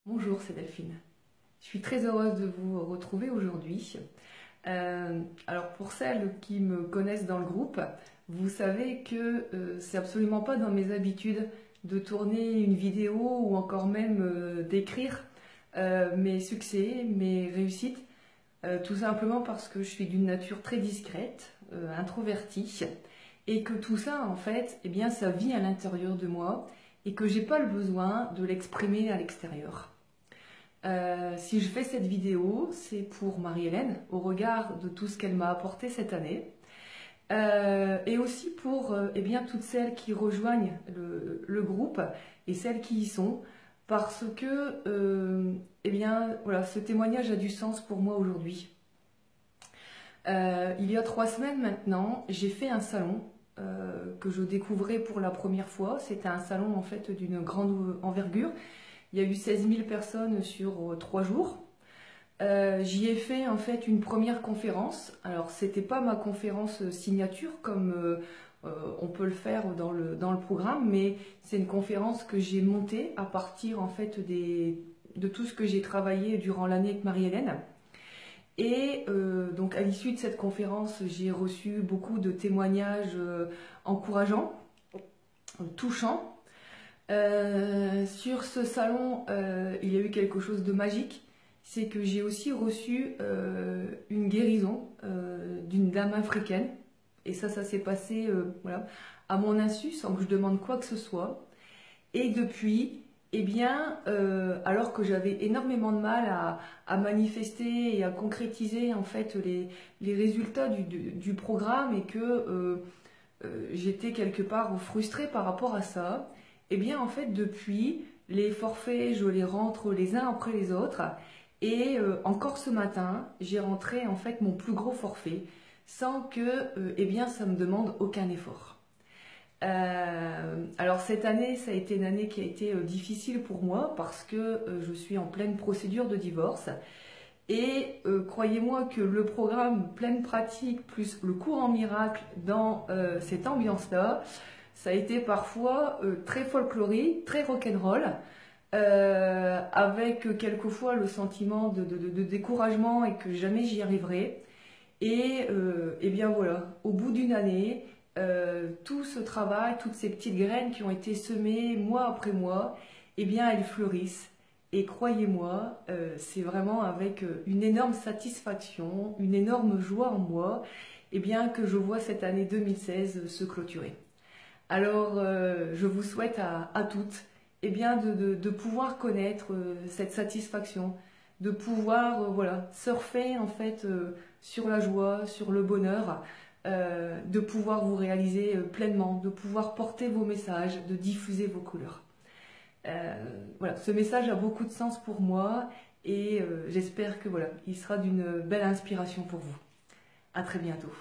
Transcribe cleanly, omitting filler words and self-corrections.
Bonjour, c'est Delphine. Je suis très heureuse de vous retrouver aujourd'hui. Alors pour celles qui me connaissent dans le groupe, vous savez que c'est absolument pas dans mes habitudes de tourner une vidéo ou encore même d'écrire mes succès, mes réussites, tout simplement parce que je suis d'une nature très discrète, introvertie, et que tout ça en fait, eh bien, ça vit à l'intérieur de moi et que j'ai pas le besoin de l'exprimer à l'extérieur. Si je fais cette vidéo, c'est pour Marie-Hélène, au regard de tout ce qu'elle m'a apporté cette année, et aussi pour eh bien, toutes celles qui rejoignent le groupe et celles qui y sont, parce que eh bien, voilà, ce témoignage a du sens pour moi aujourd'hui. Il y a 3 semaines maintenant, j'ai fait un salon que je découvrais pour la première fois. C'était un salon en fait d'une grande envergure. Il y a eu 16 000 personnes sur 3 jours. J'y ai fait en fait une première conférence. Alors c'était pas ma conférence signature comme on peut le faire dans le programme, mais c'est une conférence que j'ai montée à partir en fait de tout ce que j'ai travaillé durant l'année avec Marie-Hélène. Et donc à l'issue de cette conférence, j'ai reçu beaucoup de témoignages encourageants, touchants. Sur ce salon, il y a eu quelque chose de magique, c'est que j'ai aussi reçu une guérison d'une dame africaine, et ça s'est passé voilà, à mon insu, sans que je demande quoi que ce soit. Et depuis, eh bien, alors que j'avais énormément de mal à manifester et à concrétiser en fait les résultats du programme et que j'étais quelque part frustrée par rapport à ça, eh bien en fait depuis, les forfaits, je les rentre les uns après les autres. Et encore ce matin, j'ai rentré en fait mon plus gros forfait sans que eh bien, ça me demande aucun effort. Alors cette année, ça a été une année qui a été difficile pour moi parce que je suis en pleine procédure de divorce. Et croyez-moi que le programme pleine pratique plus le cours en miracle dans cette ambiance-là, ça a été parfois très folklorique, très rock'n'roll, avec quelquefois le sentiment de découragement et que jamais j'y arriverai. Et bien voilà, au bout d'une année, tout ce travail, toutes ces petites graines qui ont été semées mois après mois, eh bien elles fleurissent. Et croyez-moi, c'est vraiment avec une énorme satisfaction, une énorme joie en moi, eh bien, que je vois cette année 2016 se clôturer. Alors, je vous souhaite à toutes eh bien, de pouvoir connaître cette satisfaction, de pouvoir voilà, surfer en fait, sur la joie, sur le bonheur, de pouvoir vous réaliser pleinement, de pouvoir porter vos messages, de diffuser vos couleurs. Voilà, ce message a beaucoup de sens pour moi et j'espère que voilà, il sera d'une belle inspiration pour vous. À très bientôt.